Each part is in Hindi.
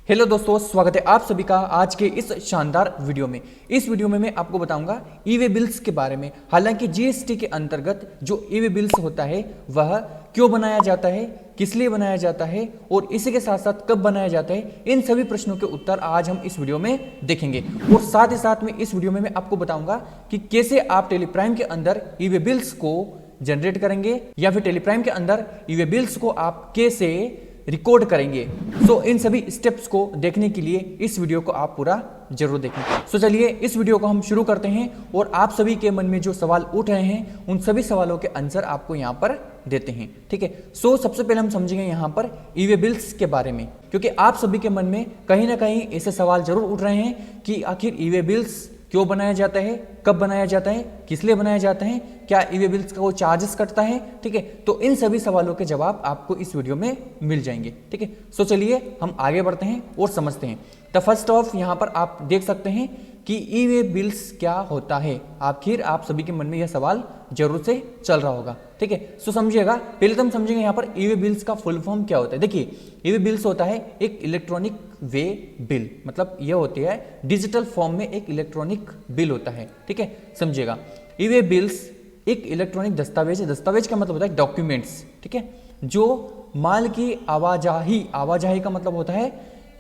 हेलो दोस्तों, स्वागत है आप सभी का आज के इस शानदार वीडियो में। इस वीडियो में मैं आपको बताऊंगा ई वे बिल्स के बारे में। हालांकि जीएसटी के अंतर्गत जो ई वे बिल्स होता है वह क्यों बनाया जाता है, किस लिए बनाया जाता है और इसी के साथ साथ कब बनाया जाता है, इन सभी प्रश्नों के उत्तर आज हम इस वीडियो में देखेंगे। और साथ ही साथ में इस वीडियो में मैं आपको बताऊंगा कि कैसे आप टेलीप्राइम के अंदर ई वे बिल्स को जनरेट करेंगे या फिर टेलीप्राइम के अंदर ई वे बिल्स को आप कैसे रिकॉर्ड करेंगे। सो इन सभी स्टेप्स को देखने के लिए इस वीडियो को आप पूरा जरूर देखें। सो चलिए इस वीडियो को हम शुरू करते हैं और आप सभी के मन में जो सवाल उठ रहे हैं उन सभी सवालों के आंसर आपको यहाँ पर देते हैं, ठीक है। सो सबसे पहले हम समझेंगे यहाँ पर ई वे बिल्स के बारे में, क्योंकि आप सभी के मन में कहीं ना कहीं ऐसे सवाल जरूर उठ रहे हैं कि आखिर ई वे बिल्स क्यों बनाया जाता है, कब बनाया जाता है, किस लिए बनाया जाता है, क्या ई वे बिल्स का वो चार्जेस कटता है, ठीक है। तो इन सभी सवालों के जवाब आपको इस वीडियो में मिल जाएंगे, ठीक है। सो चलिए हम आगे बढ़ते हैं और समझते हैं। तो फर्स्ट ऑफ यहाँ पर आप देख सकते हैं कि ई वे बिल्स क्या होता है। आखिर आप सभी के मन में यह सवाल जरूर से चल रहा होगा, ठीक है। सो समझिएगा, पहले तो हम समझेंगे यहाँ पर ई वे बिल्स का फुल फॉर्म क्या होता है। देखिए, ई वे बिल्स होता है एक इलेक्ट्रॉनिक वे बिल, मतलब यह होती है डिजिटल फॉर्म में एक इलेक्ट्रॉनिक बिल होता है, ठीक है। समझिएगा, ई वे बिल्स एक इलेक्ट्रॉनिक दस्तावेज है। दस्तावेज का मतलब होता है डॉक्यूमेंट्स, ठीक है, जो माल की आवाजाही का मतलब होता है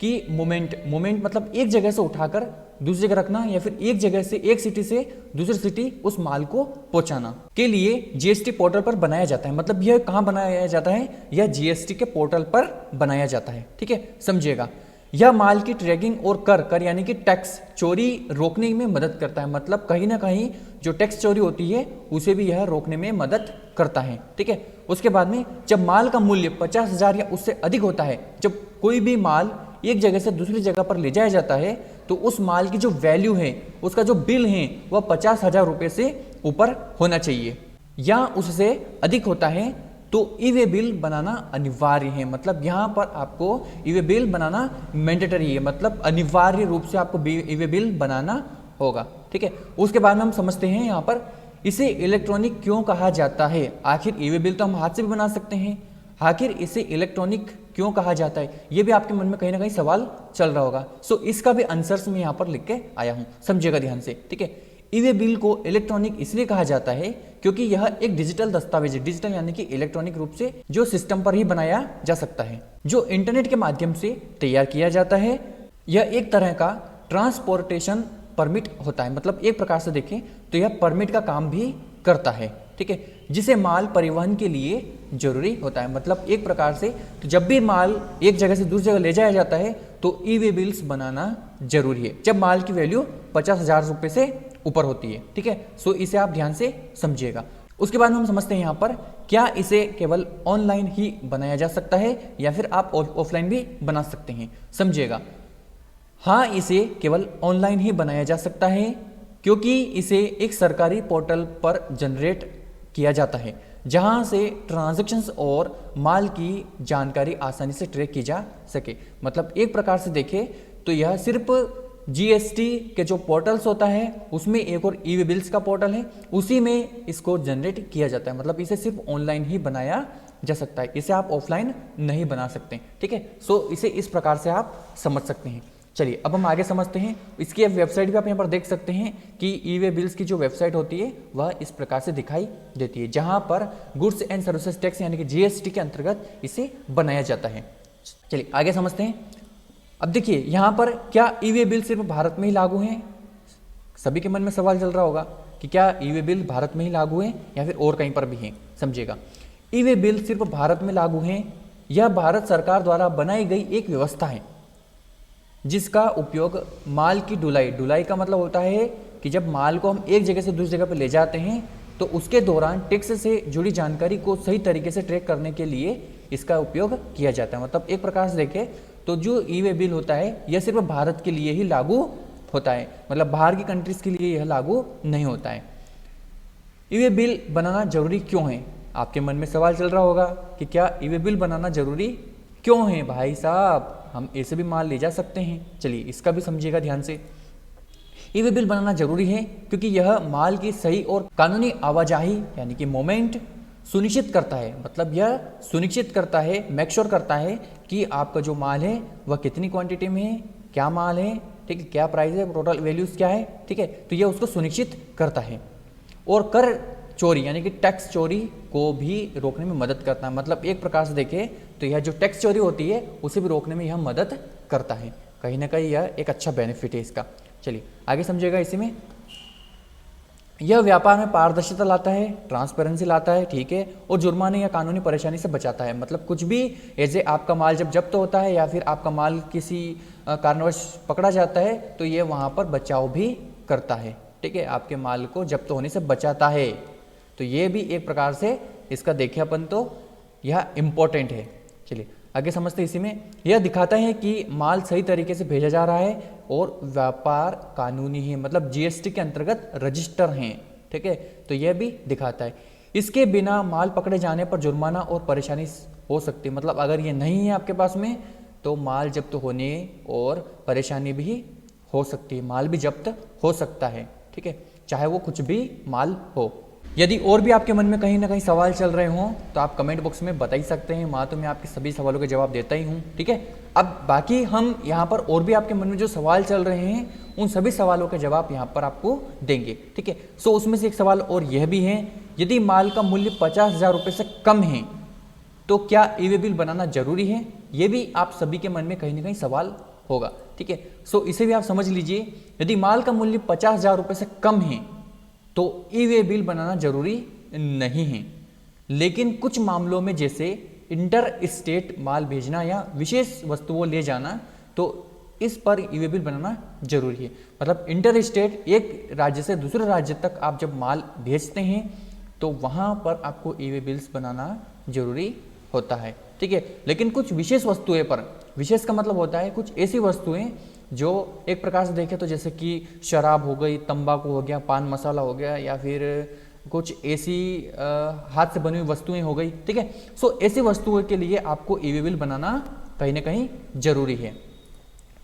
कि मोमेंट मतलब एक जगह से उठाकर दूसरी जगह रखना या फिर एक जगह से, एक सिटी से दूसरी सिटी उस माल को पहुंचाना के लिए जीएसटी पोर्टल पर बनाया जाता है। मतलब यह कहां बनाया जाता है, यह जीएसटी के पोर्टल पर बनाया जाता है, ठीक है। समझिएगा, यह माल की ट्रैकिंग और कर यानी कि टैक्स चोरी रोकने में मदद करता है। मतलब कहीं ना कहीं जो टैक्स चोरी होती है उसे भी यह रोकने में मदद करता है, ठीक है। उसके बाद में जब माल का मूल्य 50,000 या उससे अधिक होता है, जब कोई भी माल एक जगह से दूसरी जगह पर ले जाया जाता है तो उस माल की जो वैल्यू है, उसका जो बिल है वह 50,000 रुपये से ऊपर होना चाहिए या उससे अधिक होता है तो ई वे बिल बनाना अनिवार्य है। मतलब यहाँ पर आपको ई वे बिल बनाना मैंडेटरी है, मतलब अनिवार्य रूप से आपको ई वे बिल बनाना होगा, ठीक है। उसके बाद में हम समझते हैं यहाँ पर इसे इलेक्ट्रॉनिक क्यों कहा जाता है। आखिर ई वे बिल तो हम हाथ से भी बना सकते हैं, आखिर इसे इलेक्ट्रॉनिक क्यों कहा जाता है, ये भी आपके मन में कहीं ना कहीं सवाल चल रहा होगा। सो इसका भी आंसर्स मैं यहाँ पर लिख के आया हूँ, समझिएगा ध्यान से, ठीक है। ई वे बिल को इलेक्ट्रॉनिक इसलिए कहा जाता है क्योंकि यह एक डिजिटल दस्तावेज है। डिजिटल यानी कि इलेक्ट्रॉनिक रूप से जो सिस्टम पर ही बनाया जा सकता है, जो इंटरनेट के माध्यम से तैयार किया जाता है। यह एक तरह का ट्रांसपोर्टेशन परमिट होता है। मतलब एक प्रकार से देखें तो यह परमिट का काम भी करता है, ठीक है, जिसे माल परिवहन के लिए जरूरी होता है। मतलब एक प्रकार से तो जब भी माल एक जगह से दूसरी जगह ले जाया जाता है तो ई वे बिल्स बनाना जरूरी है, जब माल की वैल्यू 50,000 रुपये से ऊपर होती है, ठीक है। सो इसे आप ध्यान से समझिएगा। उसके बाद हम समझते हैं यहाँ पर क्या इसे केवल ऑनलाइन ही बनाया जा सकता है या फिर आप ऑफलाइन भी बना सकते हैं। समझिएगा, हाँ, इसे केवल ऑनलाइन ही बनाया जा सकता है क्योंकि इसे एक सरकारी पोर्टल पर जनरेट किया जाता है जहां से ट्रांजैक्शंस और माल की जानकारी आसानी से ट्रैक की जा सके। मतलब एक प्रकार से देखें तो यह सिर्फ जीएसटी के जो पोर्टल्स होता है उसमें एक और ई वे बिल्स का पोर्टल है, उसी में इसको जनरेट किया जाता है। मतलब इसे सिर्फ ऑनलाइन ही बनाया जा सकता है, इसे आप ऑफलाइन नहीं बना सकते, ठीक है। सो इसे इस प्रकार से आप समझ सकते हैं। चलिए अब हम आगे समझते हैं। इसकी वेबसाइट भी आप यहाँ पर देख सकते हैं कि ई वे बिल्स की जो वेबसाइट होती है वह इस प्रकार से दिखाई देती है, जहां पर गुड्स एंड सर्विसेज टैक्स यानी कि जीएसटी के अंतर्गत इसे बनाया जाता है। चलिए आगे समझते हैं। अब देखिए यहाँ पर क्या ई वे बिल सिर्फ भारत में ही लागू हैं। सभी के मन में सवाल चल रहा होगा कि क्या ई वे बिल भारत में ही लागू है या फिर और कहीं पर भी हैं। समझिएगा, ई वे बिल सिर्फ भारत में लागू हैं। यह भारत सरकार द्वारा बनाई गई एक व्यवस्था है जिसका उपयोग माल की ढुलाई का मतलब होता है कि जब माल को हम एक जगह से दूसरी जगह पर ले जाते हैं तो उसके दौरान टैक्स से जुड़ी जानकारी को सही तरीके से ट्रैक करने के लिए इसका उपयोग किया जाता है। मतलब एक प्रकार से देखें तो जो ई वे बिल होता है यह सिर्फ भारत के लिए ही लागू होता है, मतलब बाहर की कंट्रीज के लिए यह लागू नहीं होता है। ई वे बिल बनाना जरूरी क्यों है। आपके मन में सवाल चल रहा होगा कि क्या ई वे बिल बनाना जरूरी क्यों है भाई साहब, हम ऐसे भी माल ले जा सकते हैं। चलिए इसका भी समझिएगा ध्यान से। ई वे बिल बनाना जरूरी है क्योंकि यह माल की सही और कानूनी आवाजाही यानी कि मोमेंट सुनिश्चित करता है, मतलब यह सुनिश्चित करता है, मेक श्योर करता है कि आपका जो माल है वह कितनी क्वांटिटी में है, क्या माल है, ठीक है, क्या प्राइस है, टोटल वैल्यूज क्या है, ठीक है, तो यह उसको सुनिश्चित करता है। और कर चोरी यानी कि टैक्स चोरी को भी रोकने में मदद करता है। मतलब एक प्रकार से देखें तो यह जो टैक्स चोरी होती है उसे भी रोकने में यह मदद करता है। कहीं ना कहीं यह एक अच्छा बेनिफिट है इसका। चलिए आगे समझिएगा। इसी में यह व्यापार में पारदर्शिता लाता है, ट्रांसपेरेंसी लाता है, ठीक है, और जुर्माने या कानूनी परेशानी से बचाता है। मतलब कुछ भी ऐसे आपका माल जब जब्त होता है या फिर आपका माल किसी कारणवश पकड़ा जाता है तो ये वहाँ पर बचाव भी करता है, ठीक है, आपके माल को जब्त होने से बचाता है। तो ये भी एक प्रकार से इसका देखें अपन तो यह इम्पोर्टेंट है। चलिए आगे समझते हैं। इसी में यह दिखाता है कि माल सही तरीके से भेजा जा रहा है और व्यापार कानूनी है, मतलब जीएसटी के अंतर्गत रजिस्टर हैं, ठीक है, तो यह भी दिखाता है। इसके बिना माल पकड़े जाने पर जुर्माना और परेशानी हो सकती है। मतलब अगर ये नहीं है आपके पास में तो माल जब्त होने और परेशानी भी हो सकती है, माल भी जब्त हो सकता है, ठीक है, चाहे वो कुछ भी माल हो। यदि और भी आपके मन में कहीं ना कहीं सवाल चल रहे हों तो आप कमेंट बॉक्स में बता ही सकते हैं, वहाँ तो मैं आपके सभी सवालों के जवाब देता ही हूँ, ठीक है। अब बाकी हम यहाँ पर और भी आपके मन में जो सवाल चल रहे हैं उन सभी सवालों के जवाब यहाँ पर आपको देंगे, ठीक है। सो उसमें से एक सवाल और यह भी है, यदि माल का मूल्य 50,000 रुपये से कम है तो क्या ई वे बिल बनाना जरूरी है? ये भी आप सभी के मन में कहीं ना कहीं सवाल होगा, ठीक है। सो इसे भी आप समझ लीजिए, यदि माल का मूल्य 50,000 रुपये से कम है तो ई वे बिल बनाना जरूरी नहीं है। लेकिन कुछ मामलों में जैसे इंटर स्टेट माल भेजना या विशेष वस्तुओं ले जाना तो इस पर ई वे बिल बनाना जरूरी है। मतलब इंटर स्टेट एक राज्य से दूसरे राज्य तक आप जब माल भेजते हैं तो वहां पर आपको ई वे बिल्स बनाना जरूरी होता है, ठीक है। लेकिन कुछ विशेष वस्तुएं पर, विशेष का मतलब होता है कुछ ऐसी वस्तुएं जो एक प्रकार से देखें तो जैसे कि शराब हो गई, तंबाकू हो गया, पान मसाला हो गया, या फिर कुछ ऐसी हाथ से बनी हुई वस्तुएं हो गई, ठीक है। सो ऐसी वस्तुओं के लिए आपको ई वे बिल बनाना कहीं ना कहीं जरूरी है,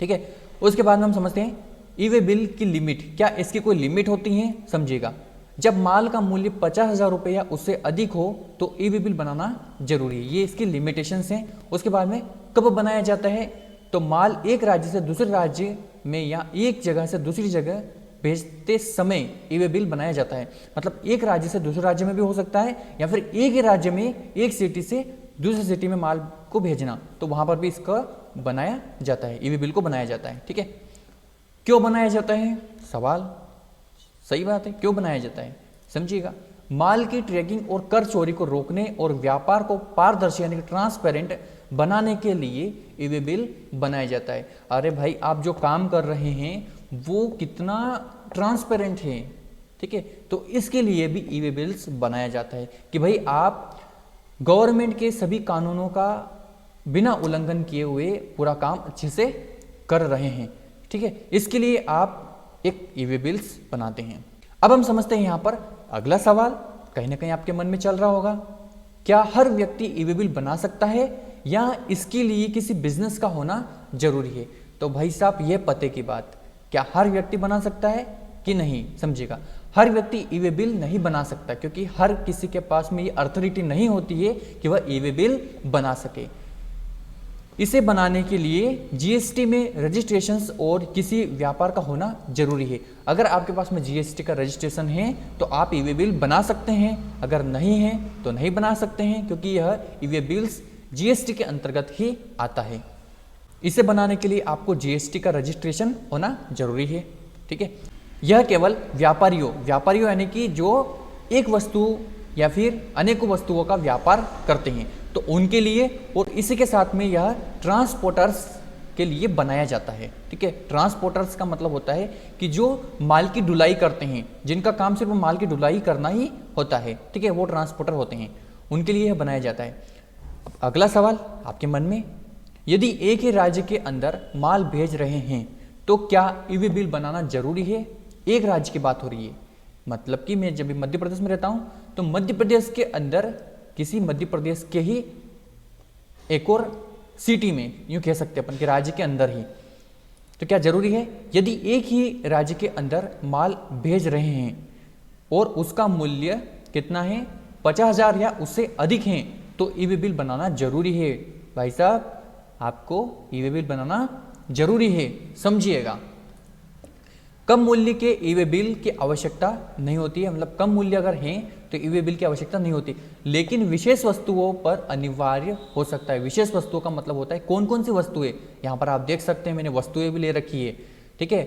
ठीक है। उसके बाद में हम समझते हैं ई वे बिल की लिमिट। क्या इसकी कोई लिमिट होती है? समझिएगा, जब माल का मूल्य 50,000 रुपये या उससे अधिक हो तो ई वे बिल बनाना जरूरी है, ये इसकी लिमिटेशंस हैं। उसके बाद में कब बनाया जाता है? तो माल एक राज्य से दूसरे राज्य में या एक जगह से दूसरी जगह भेजते समय ई वे बिल बनाया जाता है। मतलब एक राज्य से दूसरे राज्य में भी हो सकता है या फिर एक ही राज्य में एक सिटी से दूसरी सिटी में माल को भेजना, तो वहां पर भी इसका बनाया जाता है, ई वे बिल को बनाया जाता है, ठीक है। क्यों बनाया जाता है? सवाल सही बात है, क्यों बनाया जाता है समझिएगा। माल की ट्रैकिंग और कर चोरी को रोकने और व्यापार को पारदर्शी यानी कि ट्रांसपेरेंट बनाने के लिए ई वे बिल बनाया जाता है। अरे भाई, आप जो काम कर रहे हैं वो कितना ट्रांसपेरेंट है, ठीक है, तो इसके लिए भी ई वे बिल्स बनाया जाता है कि भाई आप गवर्नमेंट के सभी कानूनों का बिना उल्लंघन किए हुए पूरा काम अच्छे से कर रहे हैं, ठीक है। इसके लिए आप एक ई वे बिल्स बनाते हैं। अब हम समझते हैं यहाँ पर अगला सवाल कहीं ना कहीं आपके मन में चल रहा होगा, क्या हर व्यक्ति ई वे बिल बना सकता है या इसके लिए किसी बिजनेस का होना जरूरी है? तो भाई साहब, ये पते की बात, क्या हर व्यक्ति बना सकता है कि नहीं? समझिएगा, हर व्यक्ति ई वे बिल नहीं बना सकता क्योंकि हर किसी के पास में ये अथॉरिटी नहीं होती है कि वह ई वे बिल बना सके। इसे बनाने के लिए जीएसटी में रजिस्ट्रेशंस और किसी व्यापार का होना जरूरी है। अगर आपके पास में जीएसटी का रजिस्ट्रेशन है तो आप ई वे बिल बना सकते हैं, अगर नहीं है तो नहीं बना सकते हैं क्योंकि यह ई वे बिल्स जीएसटी के अंतर्गत ही आता है। इसे बनाने के लिए आपको जीएसटी का रजिस्ट्रेशन होना जरूरी है, ठीक है। यह केवल व्यापारियों यानी कि जो एक वस्तु या फिर अनेकों वस्तुओं का व्यापार करते हैं तो उनके लिए, और इसी के साथ में यह ट्रांसपोर्टर्स के लिए बनाया जाता है, ठीक है। ट्रांसपोर्टर्स का मतलब होता है कि जो माल की ढुलाई करते हैं, जिनका काम सिर्फ माल की ढुलाई करना ही होता है, ठीक है, वो ट्रांसपोर्टर होते हैं, उनके लिए यह बनाया जाता है। अगला सवाल आपके मन में, यदि एक ही राज्य के अंदर माल भेज रहे हैं तो क्या ई वे बिल बनाना जरूरी है? एक राज्य की बात हो रही है, मतलब कि मैं जब मध्य प्रदेश में रहता हूं तो मध्य प्रदेश के अंदर किसी मध्य प्रदेश के ही एक और सिटी में, यूं कह सकते हैं अपन के राज्य के अंदर ही, तो क्या जरूरी है? यदि एक ही राज्य के अंदर माल भेज रहे हैं और उसका मूल्य कितना है 50,000 या उससे अधिक हैं तो ई वे बिल बनाना जरूरी है। भाई साहब आपको ई वे बिल बनाना जरूरी है, समझिएगा। कम मूल्य के ई वे बिल की आवश्यकता नहीं होती है, मतलब कम मूल्य अगर हैं तो ई वे बिल की आवश्यकता नहीं होती, लेकिन विशेष वस्तुओं पर अनिवार्य हो सकता है। विशेष वस्तुओं का मतलब होता है कौन कौन सी वस्तुएं, यहाँ पर आप देख सकते हैं मैंने वस्तुएं भी ले रखी है, ठीक है।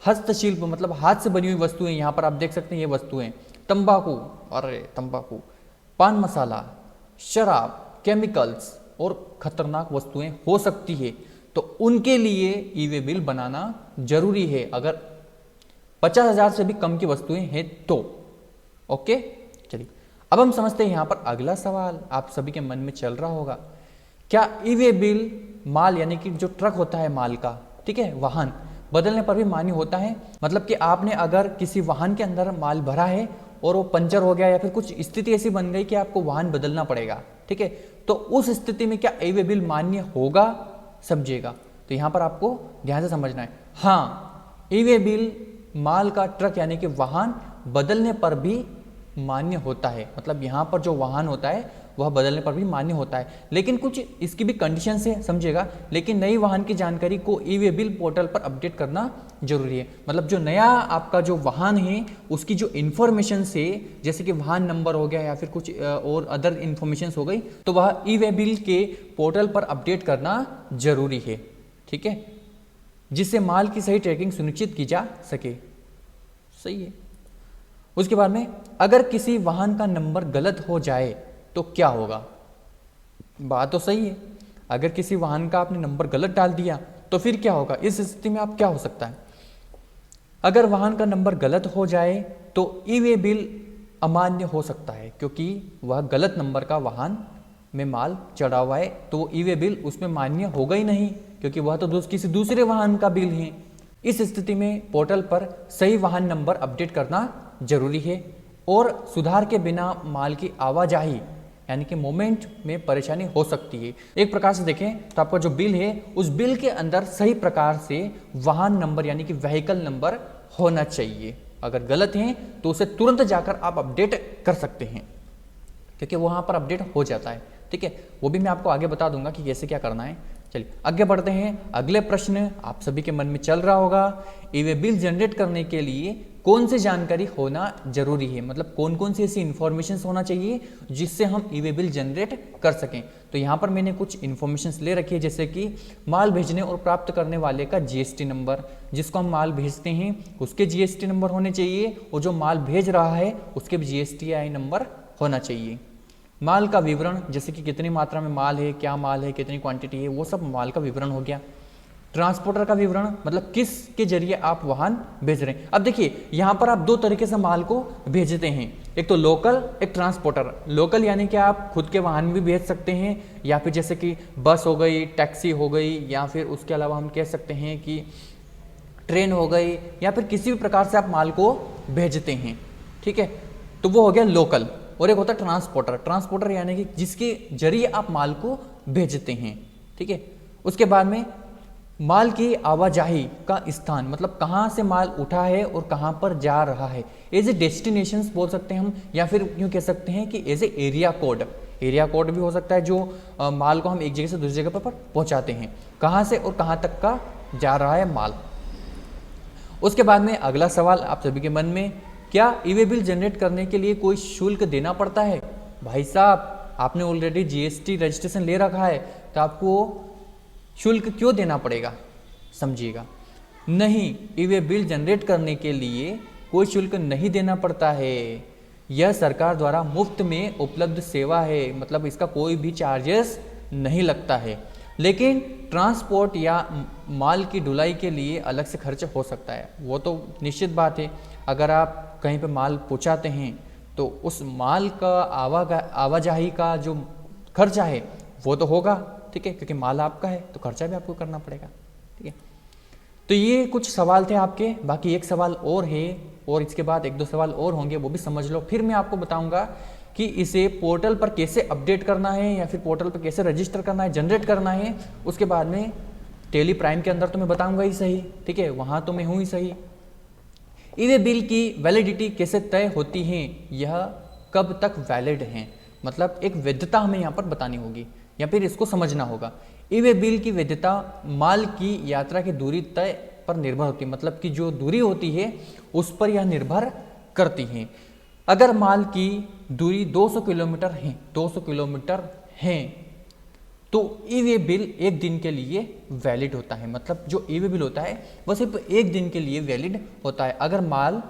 हस्तशिल्प मतलब हाथ से बनी हुई वस्तुएं, यहाँ पर आप देख सकते हैं ये वस्तुएं, तंबाकू, अरे तंबाकू, पान मसाला, शराब, केमिकल्स और खतरनाक वस्तुएं हो सकती है, तो उनके लिए ई वे बिल बनाना जरूरी है अगर 50,000 से भी कम की वस्तुएं हैं तो। ओके, चलिए अब हम समझते हैं। यहाँ पर अगला सवाल आप सभी के मन में चल रहा होगा, क्या ई वे बिल माल यानी कि जो ट्रक होता है माल का, ठीक है, वाहन बदलने पर भी मान्य होता है? मतलब कि आपने अगर किसी वाहन के अंदर माल भरा है और वो पंचर हो गया या फिर कुछ स्थिति ऐसी बन गई कि आपको वाहन बदलना पड़ेगा, ठीक है, तो उस स्थिति में क्या ई वे बिल मान्य होगा? समझिएगा, तो यहाँ पर आपको ध्यान से समझना है। हाँ, ई वे बिल माल का ट्रक यानी कि वाहन बदलने पर भी मान्य होता है, मतलब यहाँ पर जो वाहन होता है वह बदलने पर भी मान्य होता है, लेकिन कुछ इसकी भी कंडीशन है, समझिएगा। लेकिन नई वाहन की जानकारी को ई वे बिल पोर्टल पर अपडेट करना जरूरी है। मतलब जो नया आपका जो वाहन है उसकी जो इन्फॉर्मेशन से, जैसे कि वाहन नंबर हो गया या फिर कुछ और अदर इन्फॉर्मेशन हो गई, तो वह ई वे बिल के पोर्टल पर अपडेट करना जरूरी है, ठीक है, जिससे माल की सही ट्रैकिंग सुनिश्चित की जा सके। सही है। उसके बाद में अगर किसी वाहन का नंबर गलत हो जाए तो क्या होगा? बात तो सही है, अगर किसी वाहन का आपने नंबर गलत डाल दिया तो फिर क्या होगा? इस स्थिति में आप क्या हो सकता है? अगर वाहन का नंबर गलत हो जाए तो ई वे बिल अमान्य हो सकता है, क्योंकि वह गलत नंबर का वाहन में माल चढ़ा हुआ है, तो ई वे बिल उसमें मान्य होगा ही नहीं, क्योंकि वह तो किसी दूसरे वाहन का बिल है। इस स्थिति में पोर्टल पर सही वाहन नंबर अपडेट करना जरूरी है, और सुधार के बिना माल की आवाजाही यानी कि मूवमेंट में परेशानी हो सकती है। एक प्रकार से देखें तो आपका जो बिल है उस बिल के अंदर सही प्रकार से वाहन नंबर यानी कि व्हीकल नंबर होना चाहिए। अगर गलत है तो उसे तुरंत जाकर आप अपडेट कर सकते हैं, क्योंकि वहां पर अपडेट हो जाता है, ठीक है। वो भी मैं आपको आगे बता दूंगा कि कैसे क्या करना है। चलिए आगे बढ़ते हैं। अगले प्रश्न आप सभी के मन में चल रहा होगा, ई वे बिल जनरेट करने के लिए कौन सी जानकारी होना जरूरी है, मतलब कौन कौन सी ऐसी इंफॉर्मेशन होना चाहिए जिससे हम ई वे बिल जनरेट कर सकें। तो यहाँ पर मैंने कुछ इंफॉर्मेशन ले रखी है, जैसे कि माल भेजने और प्राप्त करने वाले का जीएसटी नंबर, जिसको हम माल भेजते हैं उसके जीएसटी नंबर होने चाहिए, और जो माल भेज रहा है उसके भी जीएसटी नंबर होना चाहिए। माल का विवरण, जैसे कि कितनी मात्रा में माल है, क्या माल है, कितनी क्वांटिटी है, वो सब माल का विवरण हो गया। ट्रांसपोर्टर का विवरण, मतलब किस के जरिए आप वाहन भेज रहे हैं। अब देखिए यहाँ पर आप दो तरीके से माल को भेजते हैं, एक तो लोकल, एक ट्रांसपोर्टर। लोकल यानी कि आप खुद के वाहन भी भेज सकते हैं, या फिर जैसे कि बस हो गई, टैक्सी हो गई, या फिर उसके अलावा हम कह सकते हैं कि ट्रेन हो गई, या फिर किसी भी प्रकार से आप माल को भेजते हैं, ठीक है, तो वो हो गया लोकल। और एक होता है ट्रांसपोर्टर। ट्रांसपोर्टर यानी कि जिसके जरिए आप माल को भेजते हैं, ठीक है। उसके बाद में माल की आवाजाही का स्थान, मतलब कहाँ से माल उठा है और कहाँ पर जा रहा है, एज ए डेस्टिनेशन बोल सकते हैं हम, या फिर यूँ कह सकते हैं कि as a area code. Area code भी हो सकता है, जो माल को हम एक जगह से दूसरी जगह पर पहुँचाते हैं, कहाँ से और कहाँ तक का जा रहा है माल। उसके बाद में अगला सवाल आप सभी के मन में, क्या ई वे बिल जनरेट करने के लिए कोई शुल्क देना पड़ता है? भाई साहब आपने ऑलरेडी जीएसटी रजिस्ट्रेशन ले रखा है, तो आपको शुल्क क्यों देना पड़ेगा? समझिएगा, नहीं, ई वे बिल जनरेट करने के लिए कोई शुल्क नहीं देना पड़ता है। यह सरकार द्वारा मुफ्त में उपलब्ध सेवा है, मतलब इसका कोई भी चार्जेस नहीं लगता है। लेकिन ट्रांसपोर्ट या माल की ढुलाई के लिए अलग से खर्च हो सकता है, वो तो निश्चित बात है। अगर आप कहीं पे माल पहुंचाते हैं तो उस माल का आवाजाही का जो खर्चा है वो तो होगा, ठीक है, क्योंकि माल आपका है तो खर्चा भी आपको करना पड़ेगा, ठीक है। तो ये कुछ सवाल थे आपके, बाकी एक सवाल और है और इसके बाद एक दो सवाल और होंगे, वो भी समझ लो। फिर मैं आपको बताऊंगा कि इसे पोर्टल पर कैसे अपडेट करना है या फिर पोर्टल पर कैसे रजिस्टर करना है, जनरेट करना है। उसके बाद में टेली प्राइम के अंदर तो मैं बताऊंगा ही सही, ठीक है, वहां तो मैं हूँ ही सही। ई वे बिल की वैलिडिटी कैसे तय होती है, यह कब तक वैलिड हैं, मतलब एक वैधता हमें यहाँ पर बतानी होगी या फिर इसको समझना होगा। ई वे बिल की वैधता माल की यात्रा की दूरी तय पर निर्भर होती है, मतलब कि जो दूरी होती है उस पर यह निर्भर करती है। अगर माल की दूरी 200 किलोमीटर है, 200 किलोमीटर है तो ई वे बिल एक दिन के लिए वैलिड होता है, मतलब जो ई वे बिल होता है वह सिर्फ एक दिन के लिए वैलिड होता है। अगर माल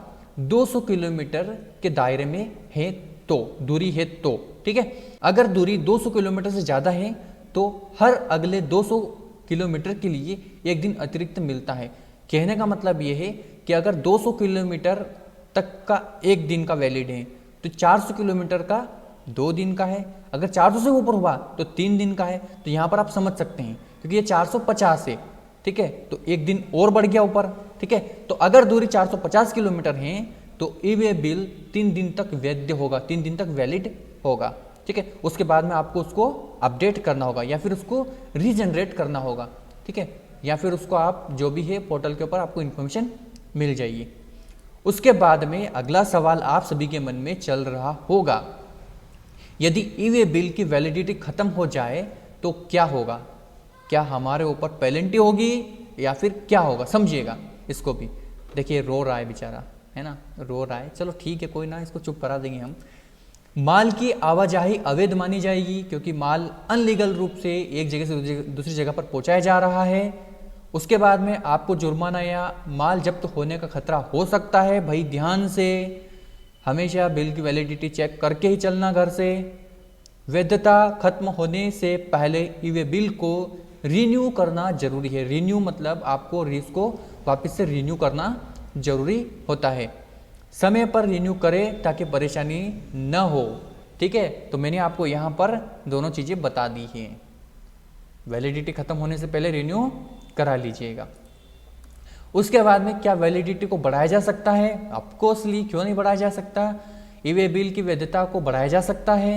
200 किलोमीटर के दायरे में है तो, दूरी है तो, ठीक है। अगर दूरी 200 किलोमीटर से ज़्यादा है तो हर अगले 200 किलोमीटर के लिए एक दिन अतिरिक्त मिलता है। कहने का मतलब ये है कि अगर 200 किलोमीटर तक का एक दिन का वैलिड है तो 400 किलोमीटर का 2 दिन का है, अगर 400 से ऊपर हुआ तो 3 दिन का है। तो यहाँ पर आप समझ सकते हैं क्योंकि ये 450 है, ठीक है, तो एक दिन और बढ़ गया ऊपर, ठीक है। तो अगर दूरी 450 किलोमीटर है तो ई वे बिल 3 दिन तक वैध होगा, 3 दिन तक वैलिड होगा, ठीक है। उसके बाद में आपको उसको अपडेट करना होगा या फिर उसको रीजनरेट करना होगा, ठीक है, या फिर उसको आप जो भी है पोर्टल के ऊपर आपको इन्फॉर्मेशन मिल जाएगी। उसके बाद में अगला सवाल आप सभी के मन में चल रहा होगा, यदि ई वे बिल की वैलिडिटी खत्म हो जाए तो क्या होगा, क्या हमारे ऊपर पेनल्टी होगी या फिर क्या होगा, समझिएगा इसको भी। देखिए रो रहा है बेचारा, है ना, रो रहा है, चलो ठीक है कोई ना, इसको चुप करा देंगे हम। माल की आवाजाही अवैध मानी जाएगी क्योंकि माल अनलीगल रूप से एक जगह से दूसरी जगह पर पहुंचाया जा रहा है। उसके बाद में आपको जुर्माना या माल जब्त होने का खतरा हो सकता है। भाई ध्यान से हमेशा बिल की वैलिडिटी चेक करके ही चलना घर से। वैधता खत्म होने से पहले ई वे बिल को रिन्यू करना जरूरी है। रिन्यू मतलब आपको इसको वापस से रिन्यू करना जरूरी होता है। समय पर रिन्यू करें ताकि परेशानी न हो, ठीक है। तो मैंने आपको यहाँ पर दोनों चीज़ें बता दी हैं। वैलिडिटी खत्म होने से पहले रिन्यू करा लीजिएगा। उसके बाद में क्या वैलिडिटी को बढ़ाया जा सकता है? ऑफकोर्सली, क्यों नहीं बढ़ाया जा सकता। ई वे बिल की वैधता को बढ़ाया जा सकता है।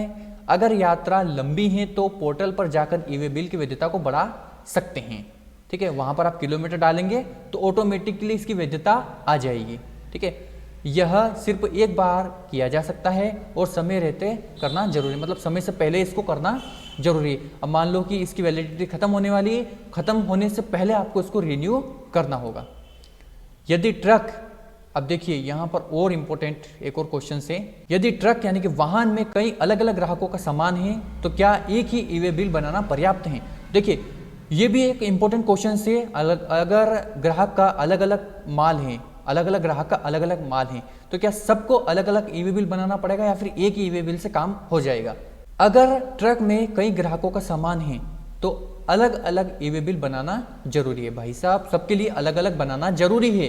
अगर यात्रा लंबी है तो पोर्टल पर जाकर ई वे बिल की वैधता को बढ़ा सकते हैं, ठीक है। वहां पर आप किलोमीटर डालेंगे तो ऑटोमेटिकली इसकी वैधता आ जाएगी, ठीक है। यह सिर्फ एक बार किया जा सकता है और समय रहते करना जरूरी, मतलब समय से पहले इसको करना जरूरी है। अब मान लो कि इसकी वैलिडिटी खत्म होने वाली है, खत्म होने से पहले आपको इसको रिन्यू करना होगा। यदि ट्रक, अब देखिए यहाँ पर और इम्पोर्टेंट एक और क्वेश्चन है, यदि ट्रक यानी कि वाहन में कई अलग अलग ग्राहकों का सामान है तो क्या एक ही ई वे बिल बनाना पर्याप्त है? देखिए ये भी एक इम्पोर्टेंट क्वेश्चन है। अगर ग्राहक का अलग अलग माल है, अलग अलग ग्राहक का अलग अलग माल है, तो क्या सबको अलग अलग ई वे बिल बनाना पड़ेगा या फिर एक ही ई वे बिल से काम हो जाएगा? अगर ट्रक में कई ग्राहकों का सामान है तो अलग अलग ई वे बिल बनाना जरूरी है। भाई साहब सबके लिए अलग अलग बनाना जरूरी है।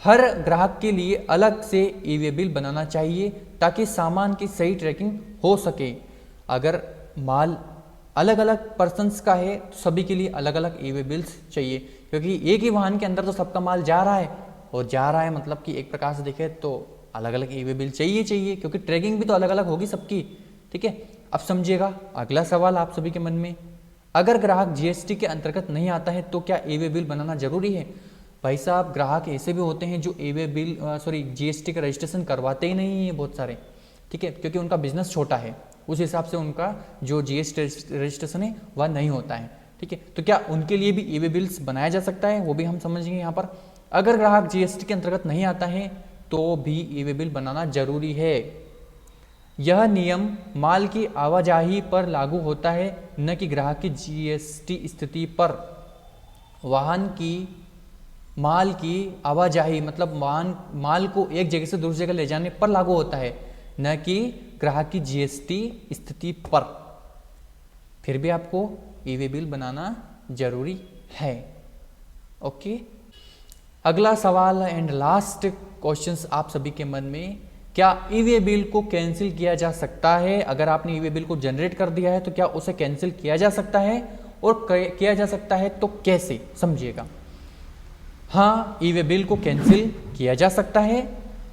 हर ग्राहक के लिए अलग से ई वे बिल बनाना चाहिए ताकि सामान की सही ट्रैकिंग हो सके। अगर माल अलग अलग पर्सन्स का है तो सभी के लिए अलग अलग ई वे बिल्स चाहिए, क्योंकि एक ही वाहन के अंदर तो सबका माल जा रहा है, और जा रहा है मतलब कि एक प्रकार से देखें तो अलग अलग ई वे बिल चाहिए, क्योंकि ट्रैकिंग भी तो अलग अलग होगी सबकी, ठीक है। अब समझिएगा अगला सवाल आप सभी के मन में, अगर ग्राहक जीएसटी के अंतर्गत नहीं आता है तो क्या ई वे बिल बनाना जरूरी है? भाई साहब ग्राहक ऐसे भी होते हैं जो ई वे बिल जीएसटी का रजिस्ट्रेशन करवाते ही नहीं है बहुत सारे, ठीक है, क्योंकि उनका बिजनेस छोटा है, उस हिसाब से उनका जो जीएसटी रजिस्ट्रेशन है वह नहीं होता है, ठीक है। तो क्या उनके लिए भी ई वे बिल्स बनाया जा सकता है? वो भी हम समझेंगे यहाँ पर। अगर ग्राहक जीएसटी के अंतर्गत नहीं आता है तो भी ई वे बिल बनाना जरूरी है। यह नियम माल की आवाजाही पर लागू होता है, न कि ग्राहक की जीएसटी स्थिति पर। वाहन की माल की आवाजाही मतलब माल को एक जगह से दूसरी जगह ले जाने पर लागू होता है, न कि ग्राहक की जीएसटी स्थिति पर। फिर भी आपको ई वे बिल बनाना जरूरी है, ओके। अगला सवाल एंड लास्ट क्वेश्चंस आप सभी के मन में, क्या ई वे बिल को कैंसिल किया जा सकता है? अगर आपने ई वे बिल को जनरेट कर दिया है तो क्या उसे कैंसिल किया जा सकता है, और किया जा सकता है तो कैसे? समझिएगा। हाँ, ई वे बिल को कैंसिल किया जा सकता है।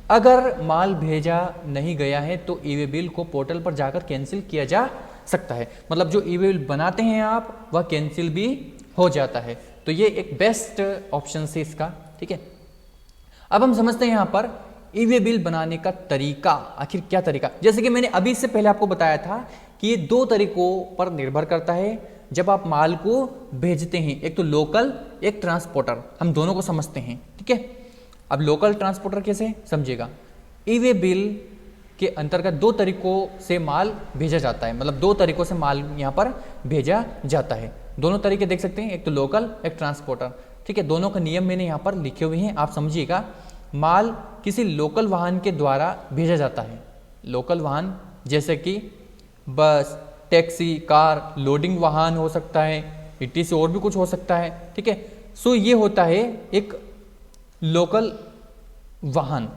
अगर माल भेजा नहीं गया है तो ई वे बिल को पोर्टल पर जाकर कैंसिल किया जा सकता है, मतलब जो ई वे बिल बनाते हैं आप वह कैंसिल भी हो जाता है। तो ये एक बेस्ट ऑप्शन है इसका, ठीक है। अब हम समझते हैं यहाँ पर ई वे बिल बनाने का तरीका, आखिर क्या तरीका, जैसे कि मैंने अभी इससे पहले आपको बताया था कि ये 2 तरीकों पर निर्भर करता है जब आप माल को भेजते हैं, एक तो लोकल, एक ट्रांसपोर्टर। हम दोनों को समझते हैं, ठीक है। अब लोकल ट्रांसपोर्टर कैसे समझिएगा, ई वे बिल के अंतर्गत 2 तरीकों से माल भेजा जाता है, मतलब 2 तरीकों से माल यहाँ पर भेजा जाता है। दोनों तरीके देख सकते हैं, एक तो लोकल, एक ट्रांसपोर्टर, ठीक है। दोनों का नियम मैंने यहाँ पर लिखे हुए हैं, आप समझिएगा। माल किसी लोकल वाहन के द्वारा भेजा जाता है। लोकल वाहन जैसे कि बस, टैक्सी, कार, लोडिंग वाहन हो सकता है, इट्टी से और भी कुछ हो सकता है, ठीक है। सो ये होता है एक लोकल वाहन।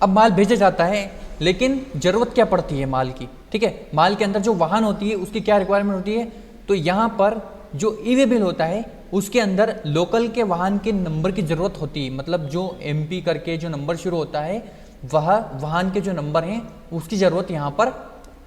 अब माल भेजा जाता है, लेकिन जरूरत क्या पड़ती है माल की, ठीक है। माल के अंदर जो वाहन होती है उसकी क्या रिक्वायरमेंट होती है, तो यहाँ पर जो ई वे बिल होता है उसके अंदर लोकल के वाहन के नंबर की जरूरत होती है, मतलब जो MP करके जो नंबर शुरू होता है वह वाहन के जो नंबर हैं उसकी जरूरत यहाँ पर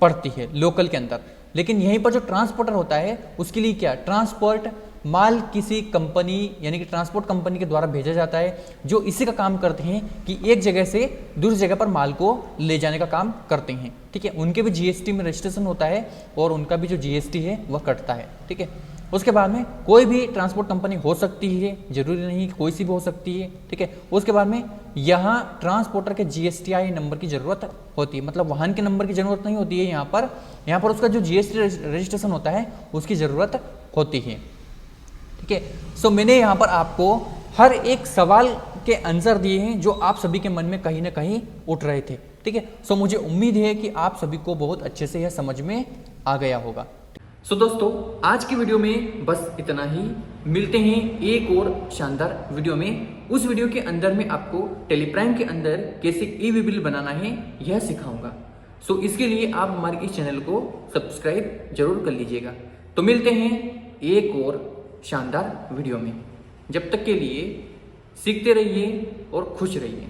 पड़ती है लोकल के अंदर। लेकिन यहीं पर जो ट्रांसपोर्टर होता है उसके लिए क्या, ट्रांसपोर्ट माल किसी कंपनी यानी कि ट्रांसपोर्ट कंपनी के द्वारा भेजा जाता है, जो इसी का काम करते हैं कि एक जगह से दूसरी जगह पर माल को ले जाने का काम करते हैं, ठीक है। उनके भी GST में रजिस्ट्रेशन होता है और उनका भी जो GST है वह कटता है, ठीक है। उसके बाद में कोई भी ट्रांसपोर्ट कंपनी हो सकती है, जरूरी नहीं कि कोई सी भी हो सकती है, ठीक है। उसके बाद में यहाँ ट्रांसपोर्टर के GSTI नंबर की जरूरत होती है, मतलब वाहन के नंबर की जरूरत नहीं होती है यहाँ पर उसका जो GST रजिस्ट्रेशन होता है उसकी जरूरत होती है, ठीक है। सो मैंने यहाँ पर आपको हर एक सवाल के आंसर दिए हैं जो आप सभी के मन में कहीं ना कहीं उठ रहे थे, ठीक है। सो मुझे उम्मीद है कि आप सभी को बहुत अच्छे से यह समझ में आ गया होगा। सो दोस्तों, आज की वीडियो में बस इतना ही। मिलते हैं एक और शानदार वीडियो में। उस वीडियो के अंदर मैं आपको टेलीप्राइम के अंदर कैसे ई वे बिल बनाना है यह सिखाऊंगा। सो इसके लिए आप हमारे इस चैनल को सब्सक्राइब जरूर कर लीजिएगा। तो मिलते हैं एक और शानदार वीडियो में। जब तक के लिए सीखते रहिए और खुश रहिए।